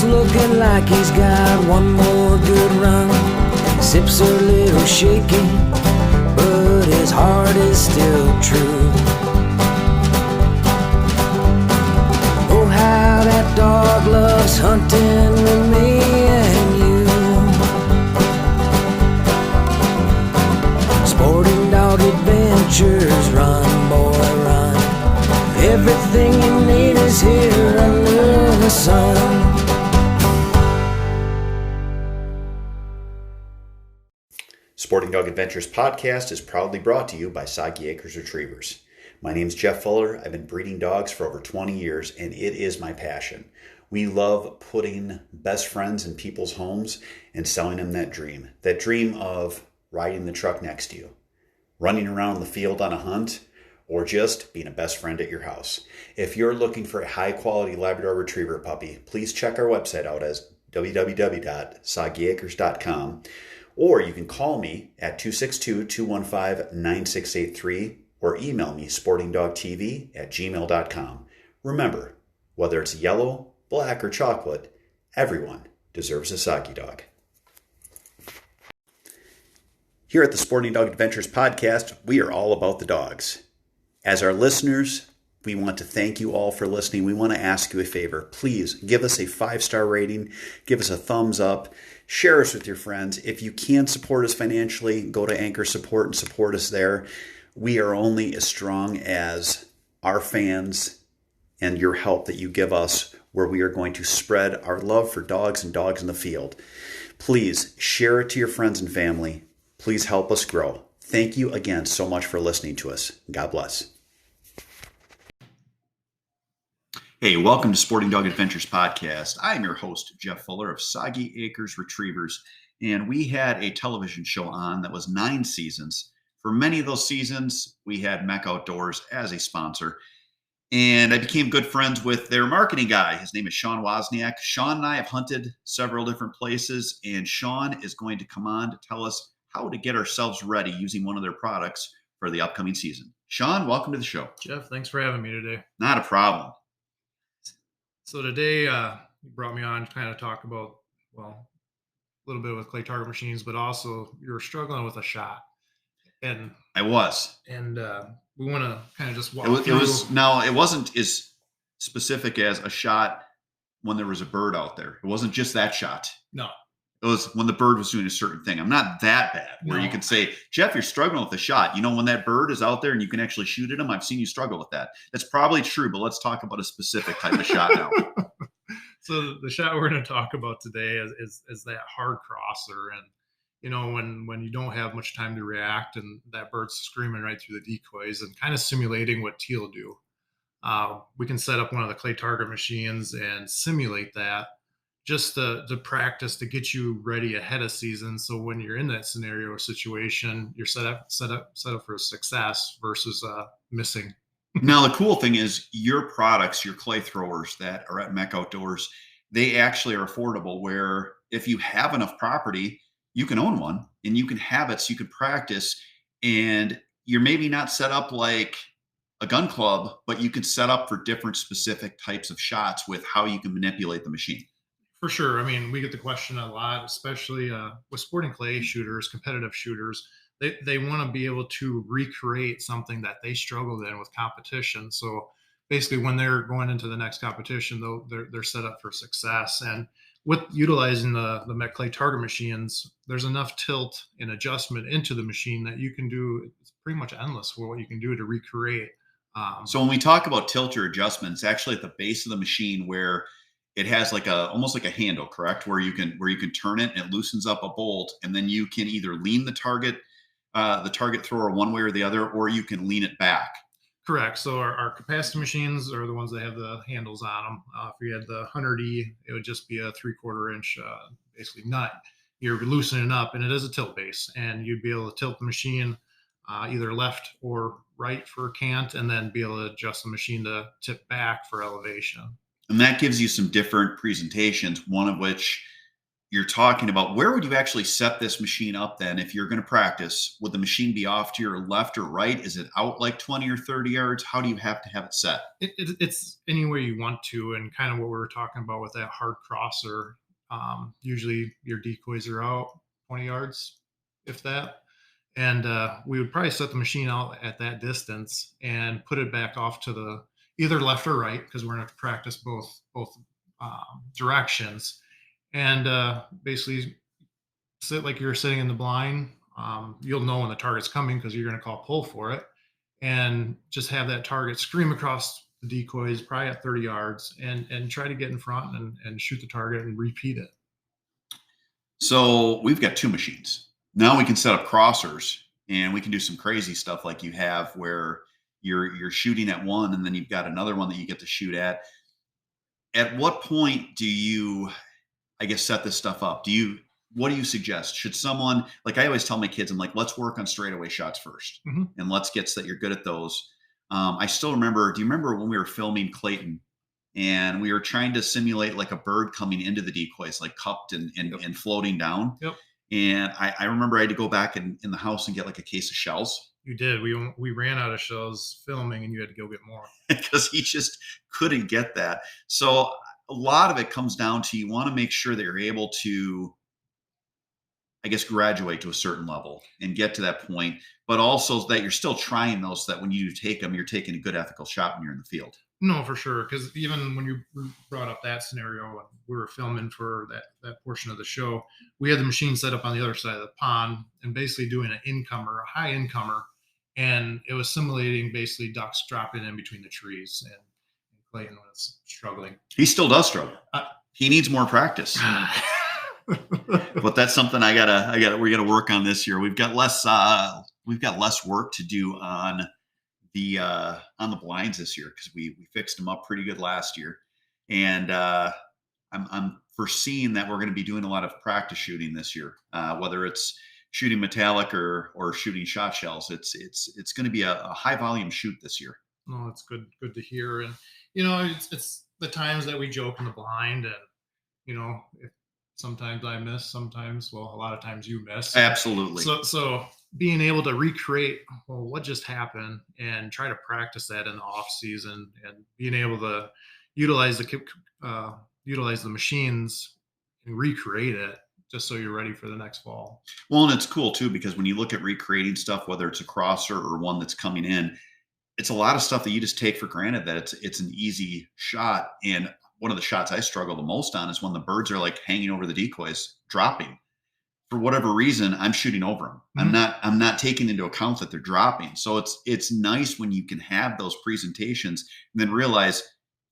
looking like he's got one more good run. Sips a little shaky, but his heart is still true. Oh, how that dog loves hunting with me and you. Sporting Dog Adventures, run, boy, run. Everything you need is here under the sun. Sporting Dog Adventures podcast is proudly brought to you by Soggy Acres Retrievers. My name's Jeff Fuller. I've been breeding dogs for over 20 years, and it is my passion. We love putting best friends in people's homes and selling them that dream of riding the truck next to you, running around the field on a hunt, or just being a best friend at your house. If you're looking for a high-quality Labrador Retriever puppy, please check our website out as www.soggyacres.com. Or you can call me at 262-215-9683 or email me sportingdogtv@gmail.com. Remember, whether it's yellow, black, or chocolate, everyone deserves a soggy dog. Here at the Sporting Dog Adventures podcast, we are all about the dogs. As our listeners, we want to thank you all for listening. We want to ask you a favor. Please give us a 5-star rating. Give us a thumbs up. Share us with your friends. If you can support us financially, go to Anchor Support and support us there. We are only as strong as our fans and your help that you give us, where we are going to spread our love for dogs and dogs in the field. Please share it to your friends and family. Please help us grow. Thank you again so much for listening to us. God bless. Hey, welcome to Sporting Dog Adventures podcast. I'm your host, Jeff Fuller of Soggy Acres Retrievers, and we had a television show on that was 9 seasons. For many of those seasons, we had MEC Outdoors as a sponsor, and I became good friends with their marketing guy. His name is Shawn Wozniak. Shawn and I have hunted several different places, and Shawn is going to come on to tell us how to get ourselves ready using one of their products for the upcoming season. Shawn, welcome to the show. Jeff, thanks for having me today. Not a problem. So today you brought me on to kind of talk about, well, a little bit with clay target machines, but also you were struggling with a shot. And I was. And we want to kind of just walk through. It wasn't as specific as a shot when there was a bird out there. It wasn't just that shot. No. It was when the bird was doing a certain thing. I'm not that bad where you can say, Jeff, you're struggling with the shot. You know, when that bird is out there and you can actually shoot at him, I've seen you struggle with that. That's probably true, but let's talk about a specific type of shot now. So the shot we're going to talk about today is that hard crosser. And, you know, when you don't have much time to react and that bird's screaming right through the decoys and kind of simulating what teal do. We can set up one of the clay target machines and simulate that, just to practice, to get you ready ahead of season. So when you're in that scenario or situation, you're set up for success versus missing. Now, the cool thing is your products, your clay throwers that are at MEC Outdoors, they actually are affordable, where if you have enough property, you can own one and you can have it so you can practice, and you're maybe not set up like a gun club, but you can set up for different specific types of shots with how you can manipulate the machine. For sure. I mean, we get the question a lot, especially with sporting clay shooters, competitive shooters. They want to be able to recreate something that they struggled in with competition. So basically, when they're going into the next competition, they're set up for success. And with utilizing the MEC clay target machines, there's enough tilt and adjustment into the machine that you can do. It's pretty much endless for what you can do to recreate. So when we talk about tilt or adjustment, it's actually at the base of the machine where it has almost like a handle, correct? Where you can turn it and it loosens up a bolt, and then you can either lean the target thrower one way or the other, or you can lean it back. Correct. So our capacity machines are the ones that have the handles on them. If you had the 100E, it would just be a 3/4 inch, basically nut. You're loosening up, and it is a tilt base, and you'd be able to tilt the machine either left or right for cant, and then be able to adjust the machine to tip back for elevation. And that gives you some different presentations, one of which you're talking about, where would you actually set this machine up then if you're going to practice? Would the machine be off to your left or right? Is it out like 20 or 30 yards? How do you have to have it set? It's anywhere you want to, and kind of what we were talking about with that hard crosser. Usually your decoys are out 20 yards, if that. And we would probably set the machine out at that distance and put it back off to the either left or right, because we're going to have to practice both directions. And basically sit like you're sitting in the blind. You'll know when the target's coming because you're going to call pull for it, and just have that target scream across the decoys, probably at 30 yards, and try to get in front and shoot the target and repeat it. So we've got two machines. Now we can set up crossers, and we can do some crazy stuff like you have where you're shooting at one and then you've got another one that you get to shoot at. At what point do you, I guess, set this stuff up? What do you suggest? Should someone, like I always tell my kids, I'm like, let's work on straightaway shots first, and let's get so that you're good at those. I still remember, do you remember when we were filming Clayton and we were trying to simulate like a bird coming into the decoys, like cupped and floating down? Yep. And I remember I had to go back in the house and get like a case of shells. You did. We ran out of shells filming, and you had to go get more because he just couldn't get that. So a lot of it comes down to, you want to make sure that you're able to, I guess, graduate to a certain level and get to that point, but also that you're still trying those, so that when you take them, you're taking a good ethical shot when you're in the field. No, for sure. Because even when you brought up that scenario, when we were filming for that portion of the show, we had the machine set up on the other side of the pond and basically doing an incomer, a high incomer, and it was simulating basically ducks dropping in between the trees. And Clayton was struggling. He still does struggle. He needs more practice. But that's something we gotta work on this year. We've got less work to do on the blinds this year, because we fixed them up pretty good last year, and I'm foreseeing that we're going to be doing a lot of practice shooting this year, whether it's shooting metallic or shooting shot shells. It's going to be a high volume shoot this year. No, it's good to hear. And it's the times that we joke in the blind, and sometimes I miss, sometimes, well, a lot of times you miss. Absolutely. So being able to recreate, well, what just happened, and try to practice that in the off season, and being able to utilize the machines and recreate it, just so you're ready for the next fall. Well, and it's cool too, because when you look at recreating stuff, whether it's a crosser or one that's coming in, it's a lot of stuff that you just take for granted that it's an easy shot. And one of the shots I struggle the most on is when the birds are like hanging over the decoys, dropping. For whatever reason, I'm shooting over them. I'm not taking into account that they're dropping. So it's nice when you can have those presentations and then realize,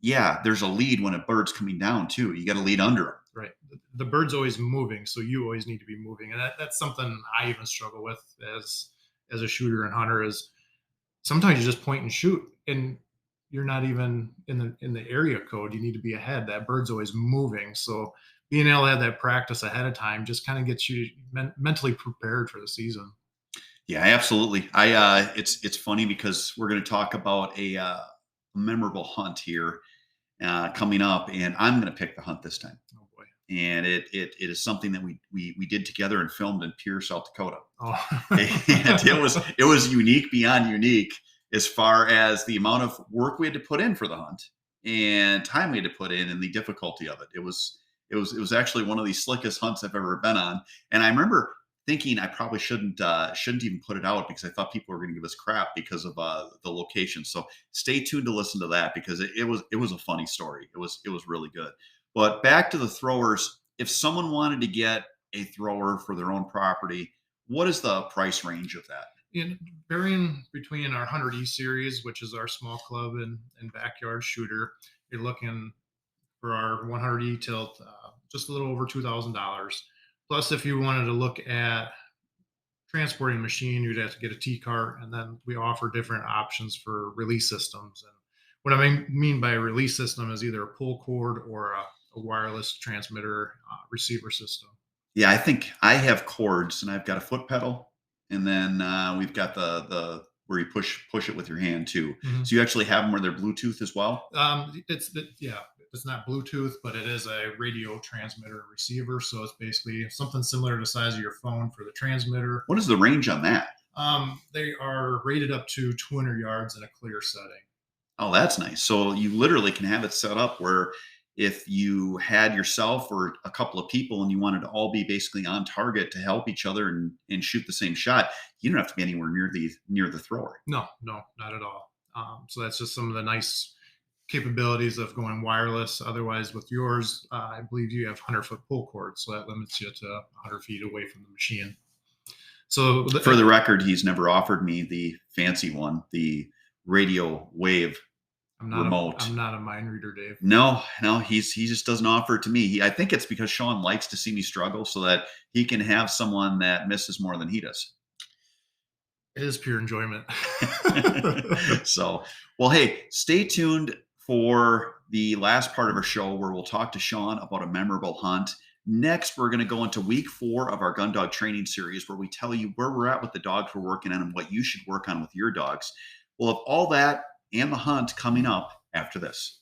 yeah, there's a lead when a bird's coming down too. You got to lead under them. Right. The bird's always moving, so you always need to be moving. And that's something I even struggle with as a shooter and hunter, is sometimes you just point and shoot, and you're not even in the area code. You need to be ahead. That bird's always moving. So being able to have that practice ahead of time just kind of gets you mentally prepared for the season. Yeah, absolutely. It's funny because we're going to talk about a memorable hunt here coming up, and I'm going to pick the hunt this time. Oh boy. And it is something that we did together and filmed in Pierre, South Dakota. Oh. And it was unique beyond unique, as far as the amount of work we had to put in for the hunt and time we had to put in and the difficulty of it. It was actually one of the slickest hunts I've ever been on. And I remember thinking I probably shouldn't even put it out, because I thought people were going to give us crap because of the location. So stay tuned to listen to that, because it was a funny story. It was really good. But back to the throwers. If someone wanted to get a thrower for their own property, what is the price range of that? Varying between our 100E series, which is our small club and backyard shooter, you're looking for our 100E tilt, just a little over $2,000. Plus, if you wanted to look at transporting machine, you'd have to get a T-cart, and then we offer different options for release systems. And what I mean by a release system is either a pull cord or a wireless transmitter receiver system. Yeah, I think I have cords, and I've got a foot pedal, and then we've got the where you push it with your hand too. Mm-hmm. So you actually have them where they're Bluetooth as well. Yeah, it's not Bluetooth, but it is a radio transmitter and receiver. So it's basically something similar to the size of your phone for the transmitter. What is the range on that? They are rated up to 200 yards in a clear setting. Oh, that's nice. So you literally can have it set up where if you had yourself or a couple of people and you wanted to all be basically on target to help each other and shoot the same shot, you don't have to be anywhere near the thrower. No, not at all. So that's just some of the nice capabilities of going wireless. Otherwise, with yours, I believe you have 100-foot pull cord, so that limits you to 100 feet away from the machine. So for the record, he's never offered me the fancy one, the radio wave remote. I'm not a mind reader, Dave. No, he just doesn't offer it to me. I think it's because Shawn likes to see me struggle so that he can have someone that misses more than he does. It is pure enjoyment. So, well, hey, stay tuned for the last part of our show where we'll talk to Shawn about a memorable hunt. Next, we're going to go into week 4 of our Gundog Training series where we tell you where we're at with the dogs we're working on and what you should work on with your dogs. We'll have all that and the hunt coming up after this.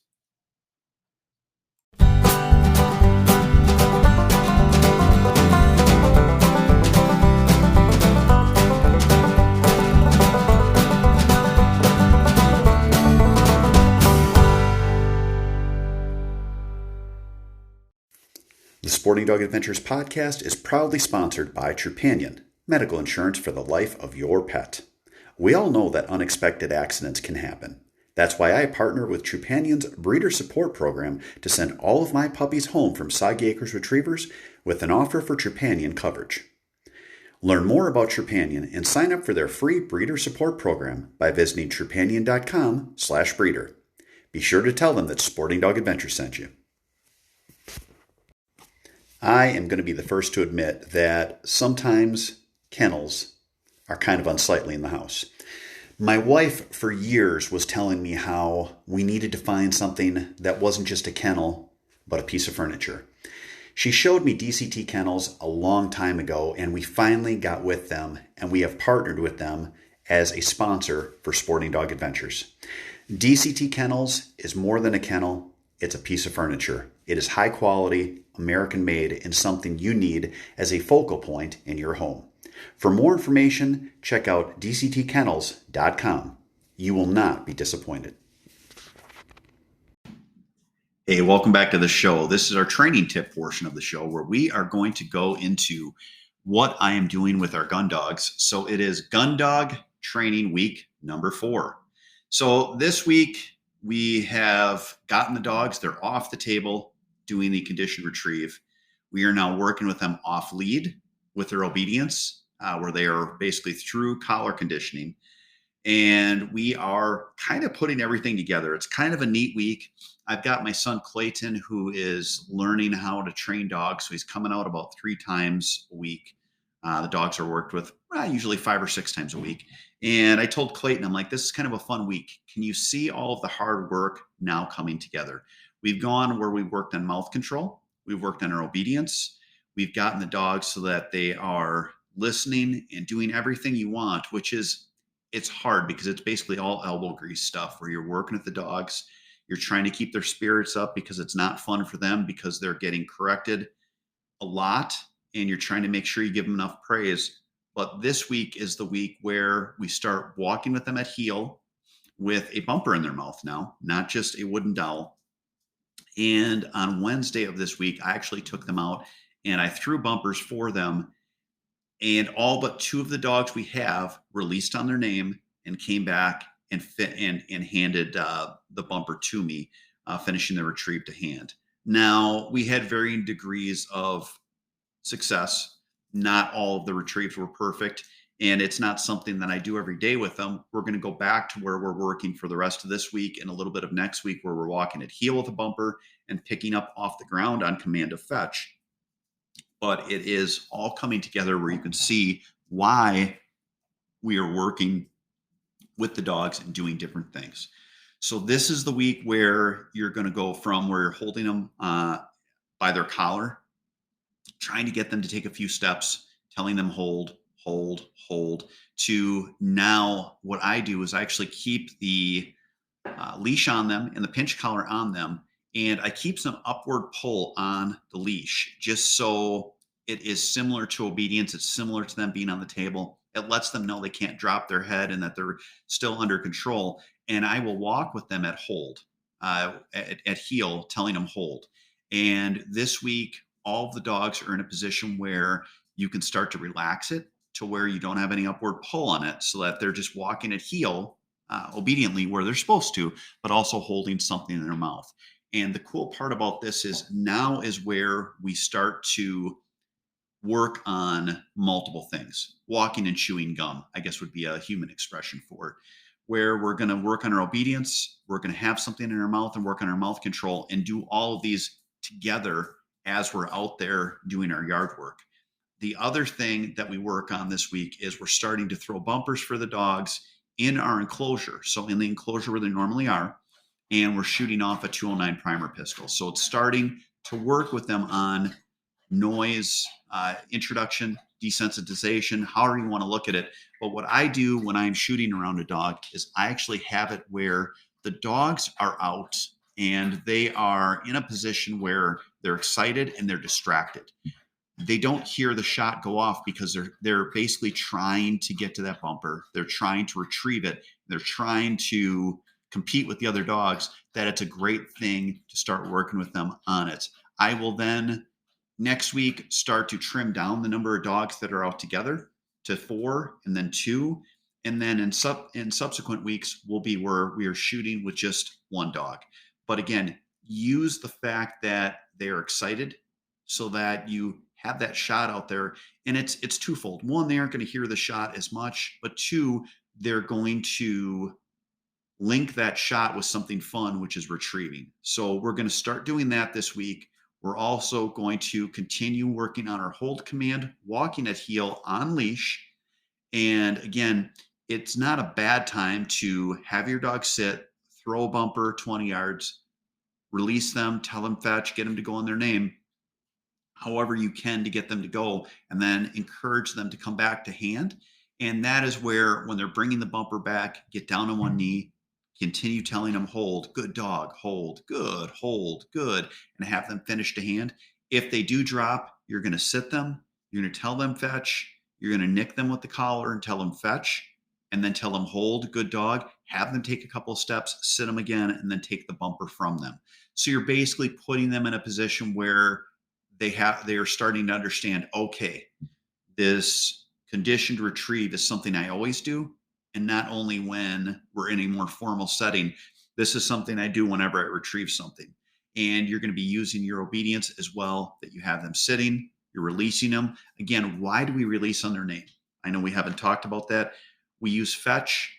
The Sporting Dog Adventures podcast is proudly sponsored by Trupanion, medical insurance for the life of your pet. We all know that unexpected accidents can happen. That's why I partner with Trupanion's Breeder Support Program to send all of my puppies home from Soggy Acres Retrievers with an offer for Trupanion coverage. Learn more about Trupanion and sign up for their free breeder support program by visiting trupanion.com/breeder. Be sure to tell them that Sporting Dog Adventures sent you. I am going to be the first to admit that sometimes kennels are kind of unsightly in the house. My wife for years was telling me how we needed to find something that wasn't just a kennel, but a piece of furniture. She showed me DCT kennels a long time ago, and we finally got with them, and we have partnered with them as a sponsor for Sporting Dog Adventures. DCT Kennels is more than a kennel, it's a piece of furniture. It is high quality, American made, and something you need as a focal point in your home. For more information, check out dctkennels.com. You will not be disappointed. Hey, welcome back to the show. This is our training tip portion of the show where we are going to go into what I am doing with our gun dogs. So it is Gundog Training week number 4. So this week we have gotten the dogs. They're off the table doing the conditioned retrieve. We are now working with them off lead with their obedience, where they are basically through collar conditioning. And we are kind of putting everything together. It's kind of a neat week. I've got my son Clayton, who is learning how to train dogs. So he's coming out about 3 times a week. The dogs are worked with usually 5 or 6 times a week. And I told Clayton, I'm like, this is kind of a fun week. Can you see all of the hard work now coming together? We've gone where we've worked on mouth control. We've worked on our obedience. We've gotten the dogs so that they are listening and doing everything you want, which is, it's hard because it's basically all elbow grease stuff where you're working with the dogs. You're trying to keep their spirits up because it's not fun for them because they're getting corrected a lot, and you're trying to make sure you give them enough praise. But this week is the week where we start walking with them at heel with a bumper in their mouth now, not just a wooden dowel. And on Wednesday of this week, I actually took them out and I threw bumpers for them. And all but 2 of the dogs we have released on their name and came back and handed the bumper to me, finishing the retrieve to hand. Now, we had varying degrees of success. Not all of the retrieves were perfect, and it's not something that I do every day with them. We're going to go back to where we're working for the rest of this week and a little bit of next week where we're walking at heel with a bumper and picking up off the ground on command of fetch. But it is all coming together where you can see why we are working with the dogs and doing different things. So this is the week where you're going to go from where you're holding them by their collar, trying to get them to take a few steps, telling them hold, to now what I do is I actually keep the leash on them and the pinch collar on them, And I keep some upward pull on the leash just so it is similar to obedience. It's similar to them being on the table. It lets them know they can't drop their head and that they're still under control. And I will walk with them at hold, at heel, telling them hold. And this week, all of the dogs are in a position where you can start to relax it to where you don't have any upward pull on it so that they're just walking at heel obediently where they're supposed to, but also holding something in their mouth. And the cool part about this is now is where we start to work on multiple things. Walking and chewing gum, I guess, would be a human expression for it, where we're going to work on our obedience, we're going to have something in our mouth and work on our mouth control and do all of these together as we're out there doing our yard work. The other thing that we work on this week is we're starting to throw bumpers for the dogs in our enclosure. So in the enclosure where they normally are, and we're shooting off a 209 primer pistol. So it's starting to work with them on noise, introduction, desensitization, however you want to look at it. But what I do when I'm shooting around a dog is I actually have it where the dogs are out and they are in a position where they're excited and they're distracted. They don't hear the shot go off because they're basically trying to get to that bumper. They're trying to retrieve it. They're trying to compete with the other dogs, that it's a great thing to start working with them on it. I will then next week start to trim down the number of dogs that are out together to 4 and then 2. And then in subsequent weeks will be where we are shooting with just 1 dog. But again, use the fact that they are excited so that you have that shot out there. And it's twofold. 1, they aren't going to hear the shot as much, but 2, they're going to link that shot with something fun, which is retrieving. So we're going to start doing that this week. We're also going to continue working on our hold command, walking at heel on leash. And again, it's not a bad time to have your dog sit, throw a bumper 20 yards, release them, tell them fetch, get them to go on their name, however you can to get them to go, and then encourage them to come back to hand. And that is where, when they're bringing the bumper back, get down on one knee, continue telling them hold, good dog, hold, good, and have them finish to hand. If they do drop, you're going to sit them, you're going to tell them fetch, you're going to nick them with the collar and tell them fetch, and then tell them hold, good dog, have them take a couple of steps, sit them again, and then take the bumper from them. So you're basically putting them in a position where they are starting to understand, okay, this conditioned retrieve is something I always do. And not only when we're in a more formal setting, this is something I do whenever I retrieve something. And you're going to be using your obedience as well, that you have them sitting, you're releasing them. Again, why do we release on their name? I know we haven't talked about that. We use fetch,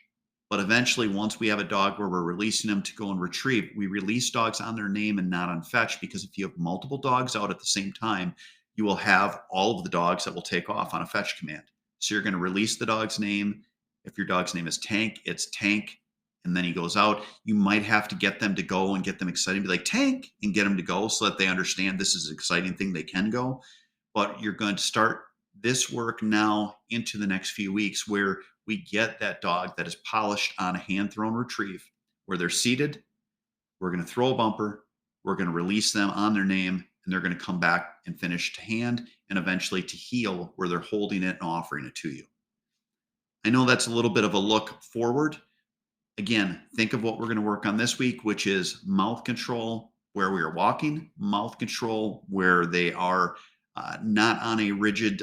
but eventually once we have a dog where we're releasing them to go and retrieve, we release dogs on their name and not on fetch, because if you have multiple dogs out at the same time, you will have all of the dogs that will take off on a fetch command. So you're going to release the dog's name. If your dog's name is Tank, it's Tank, and then he goes out. You might have to get them to go and get them excited and be like, Tank, and get them to go so that they understand this is an exciting thing, they can go. But you're going to start this work now into the next few weeks where we get that dog that is polished on a hand-thrown retrieve, where they're seated, we're going to throw a bumper, we're going to release them on their name, and they're going to come back and finish to hand and eventually to heel, where they're holding it and offering it to you. I know that's a little bit of a look forward. Again, think of what we're going to work on this week, which is mouth control where we are walking, mouth control where they are not on a rigid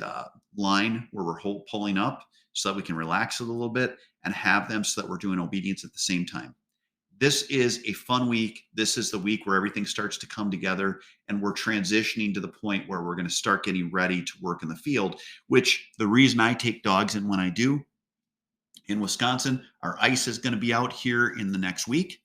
line where we're pulling up, so that we can relax it a little bit, and have them so that we're doing obedience at the same time. This is a fun week. This is the week where everything starts to come together, and we're transitioning to the point where we're going to start getting ready to work in the field, which the reason I take dogs in when I do. In Wisconsin, our ice is going to be out here in the next week.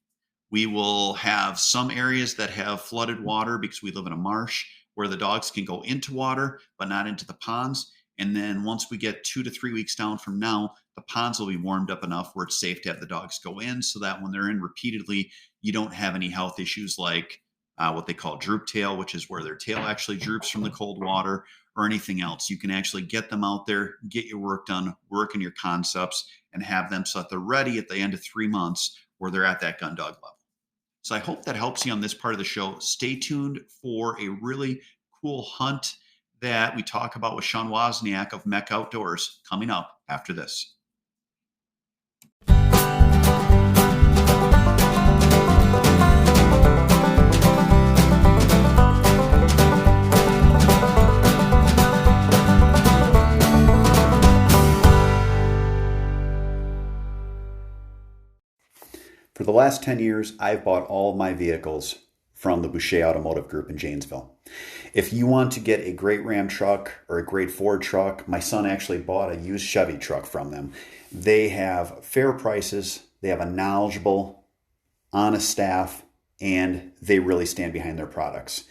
We will have some areas that have flooded water because we live in a marsh where the dogs can go into water, but not into the ponds. And then once we get 2 to 3 weeks down from now, the ponds will be warmed up enough where it's safe to have the dogs go in, so that when they're in repeatedly, you don't have any health issues like what they call droop tail, which is where their tail actually droops from the cold water, or anything else. You can actually get them out there, get your work done, work in your concepts, and have them so that they're ready at the end of 3 months where they're at that gun dog level. So I hope that helps you on this part of the show. Stay tuned for a really cool hunt that we talk about with Shawn Wozniak of MEC Outdoors coming up after this. For the last 10 years, I've bought all of my vehicles from the Boucher Automotive Group in Janesville. If you want to get a great Ram truck or a great Ford truck, my son actually bought a used Chevy truck from them. They have fair prices, they have a knowledgeable, honest staff, and they really stand behind their products.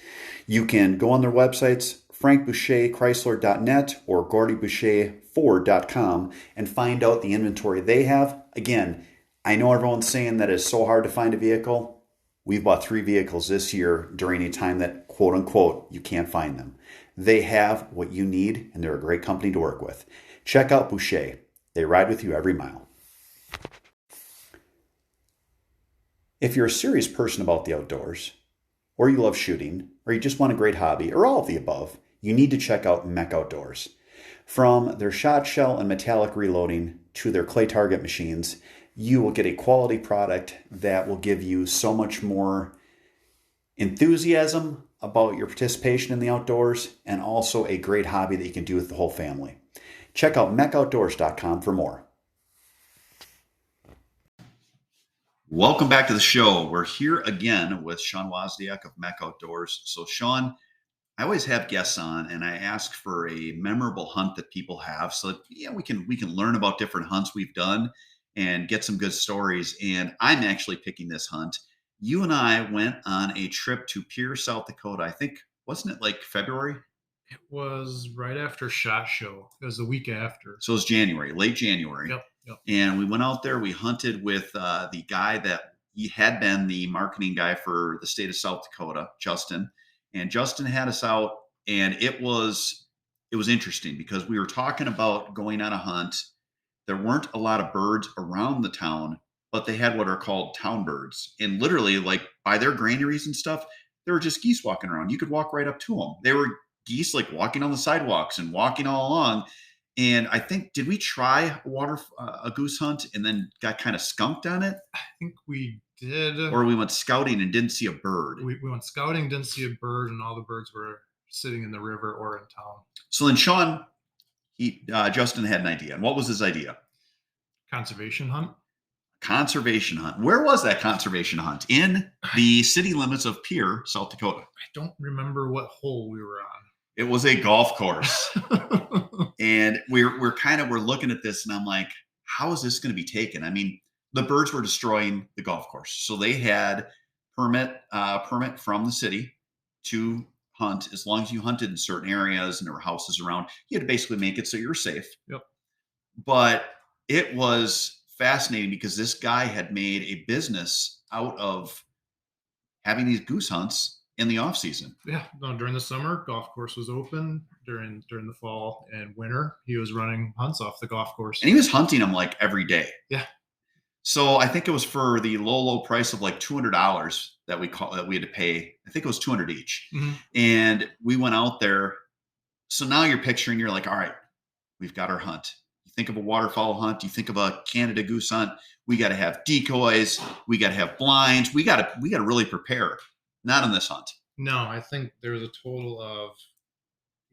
You can go on their websites, frankboucherchrysler.net or gordyboucherford.com, and find out the inventory they have. Again, I know everyone's saying that it's so hard to find a vehicle. We've bought 3 vehicles this year during a time that, quote unquote, you can't find them. They have what you need, and they're a great company to work with. Check out Boucher. They ride with you every mile. If you're a serious person about the outdoors, or you love shooting, or you just want a great hobby, or all of the above, you need to check out MEC Outdoors. From their shot shell and metallic reloading to their clay target machines, you will get a quality product that will give you so much more enthusiasm about your participation in the outdoors and also a great hobby that you can do with the whole family. Check out mecoutdoors.com for more. Welcome back to the show. We're here again with Shawn Wozniak of MEC Outdoors. So Shawn, I always have guests on and I ask for a memorable hunt that people have so that we can learn about different hunts we've done and get some good stories. And I'm actually picking this hunt. You and I went on a trip to Pierre, South Dakota. I think, wasn't it like February? It was right after SHOT Show. It was the week after. So it was January, late January. Yep. And we went out there. We hunted with the guy that he had been the marketing guy for the state of South Dakota, Justin. And Justin had us out, and it was interesting because we were talking about going on a hunt. There weren't a lot of birds around the town, but they had what are called town birds. And literally, like by their granaries and stuff, there were just geese walking around. You could walk right up to them. They were geese like walking on the sidewalks and walking all along. And I think, did we try a goose hunt and then got kind of skunked on it? I think we did. Or we went scouting and didn't see a bird. We went scouting, didn't see a bird, and all the birds were sitting in the river or in town. So then Shawn, Justin had an idea. And what was his idea? Conservation hunt. Conservation hunt. Where was that conservation hunt? In the city limits of Pierre, South Dakota. I don't remember what hole we were on. It was a golf course. And we're looking at this and I'm like, how is this going to be taken? I mean, the birds were destroying the golf course. So they had permit from the city to hunt. As long as you hunted in certain areas and there were houses around, you had to basically make it so you were safe. Yep. But it was fascinating because this guy had made a business out of having these goose hunts in the off season. Yeah, no, during the summer, golf course was open. During the fall and winter, he was running hunts off the golf course. And he was hunting them like every day. Yeah. So I think it was for the low price of like $200 that we had to pay. I think it was $200 each. Mm-hmm. And we went out there. So now you're picturing, you're like, all right, we've got our hunt. You think of a waterfowl hunt, you think of a Canada goose hunt. We got to have decoys. We got to have blinds. We got to really prepare. Not on this hunt. No, I think there was a total of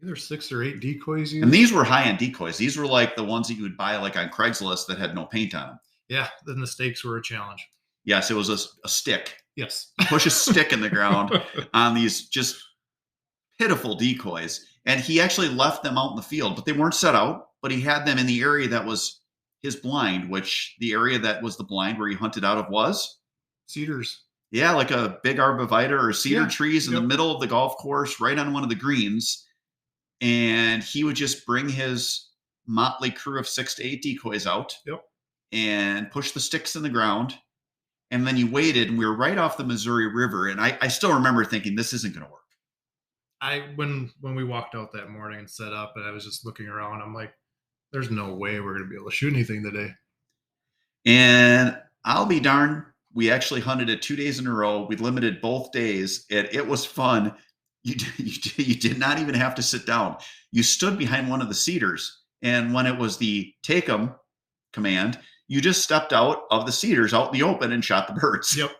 either 6 or 8 decoys used. And these were high-end decoys. These were like the ones that you would buy like on Craigslist that had no paint on them. Yeah, then the stakes were a challenge. Yes, it was a stick. Yes. Push a stick in the ground on these just pitiful decoys. And he actually left them out in the field, but they weren't set out, but he had them in the area that was his blind, which the area that was the blind where he hunted out of was? Cedars. Yeah, like a big arborvitae or cedar trees in the middle of the golf course, right on one of the greens. And he would just bring his motley crew of 6 to 8 decoys out and push the sticks in the ground. And then you waited, and we were right off the Missouri River. And I still remember thinking, this isn't going to work. When we walked out that morning and set up, and I was just looking around, I'm like, there's no way we're going to be able to shoot anything today. And I'll be darned, We actually hunted it 2 days in a row. We limited both days. It was fun. You did not even have to sit down. You stood behind one of the cedars, and when it was the take 'em command, you just stepped out of the cedars out in the open and shot the birds. Yep.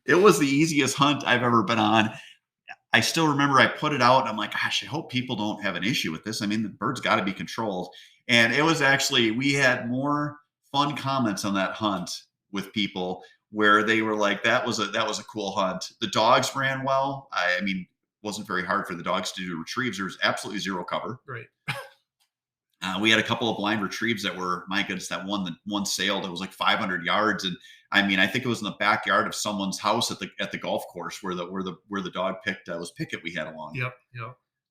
It was the easiest hunt I've ever been on. I still remember I put it out. I'm like, gosh, I hope people don't have an issue with this. I mean, the birds got to be controlled. And it was actually, we had more fun comments on that hunt with people where they were like, that was a cool hunt. The dogs ran well. I mean, it wasn't very hard for the dogs to do retrieves. There was absolutely zero cover. Right. We had a couple of blind retrieves that were, my goodness, that one sailed. It was like 500 yards. And I mean, I think it was in the backyard of someone's house at the golf course where the dog picked was Pickett we had along. Yep.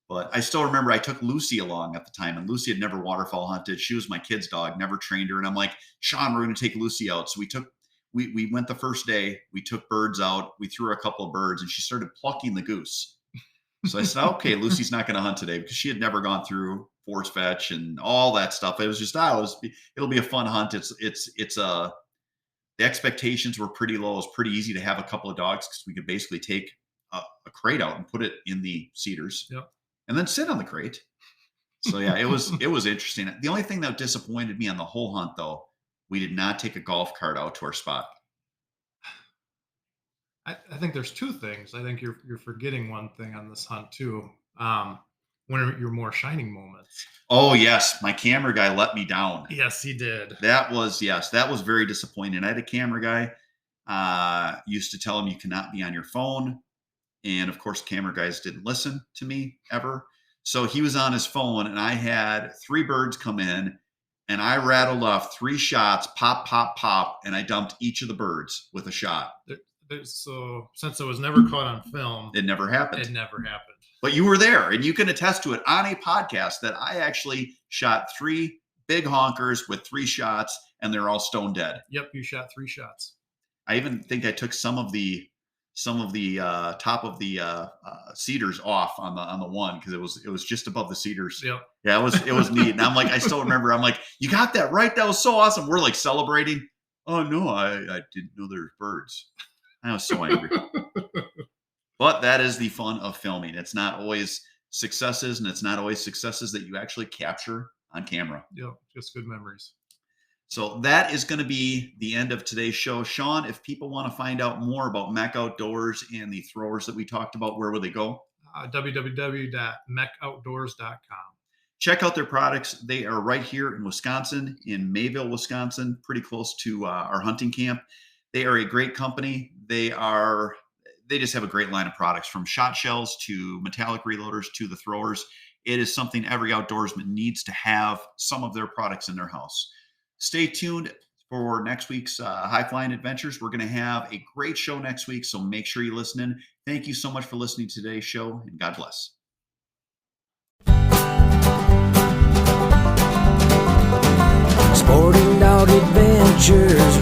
But I still remember I took Lucy along at the time, and Lucy had never waterfowl hunted. She was my kid's dog, never trained her. And I'm like, Shawn, we're going to take Lucy out. So we went the first day. We took birds out. We threw her a couple of birds, and she started plucking the goose. So I said, okay, Lucy's not going to hunt today because she had never gone through force fetch and all that stuff. It was just, it'll be a fun hunt. The expectations were pretty low. It was pretty easy to have a couple of dogs because we could basically take a crate out and put it in the cedars. Yep. And then sit on the crate. So yeah, it was interesting. The only thing that disappointed me on the whole hunt, though, we did not take a golf cart out to our spot. I think there's two things. I think you're forgetting one thing on this hunt too. One of your more shining moments. Oh yes, my camera guy let me down. Yes, he did. That was very disappointing. I had a camera guy. Used to tell him you cannot be on your phone. And of course, camera guys didn't listen to me ever. So he was on his phone, and I had 3 birds come in, and I rattled off 3 shots, pop, pop, pop, and I dumped each of the birds with a shot. So since it was never caught on film, it never happened. But you were there, and you can attest to it on a podcast that I actually shot 3 big honkers with 3 shots, and they're all stone dead. Yep, you shot 3 shots. I even think I took some of the top of the cedars off on the one because it was just above the cedars. Yep. Yeah, it was neat. And I'm like, I still remember. I'm like, you got that right. That was so awesome. We're like celebrating. Oh no, I didn't know there were birds. I was so angry. But that is the fun of filming. It's not always successes, and it's not always successes that you actually capture on camera. Yep, just good memories. So that is going to be the end of today's show. Shawn, if people want to find out more about MEC Outdoors and the throwers that we talked about, where would they go? www.mecoutdoors.com. Check out their products. They are right here in Wisconsin, in Mayville, Wisconsin, pretty close to our hunting camp. They are a great company. They just have a great line of products, from shot shells to metallic reloaders to the throwers. It is something every outdoorsman needs to have some of their products in their house. Stay tuned for next week's High Flying Adventures. We're going to have a great show next week, so make sure you listen in. Thank you so much for listening to today's show, and God bless. Sporting Dog Adventures.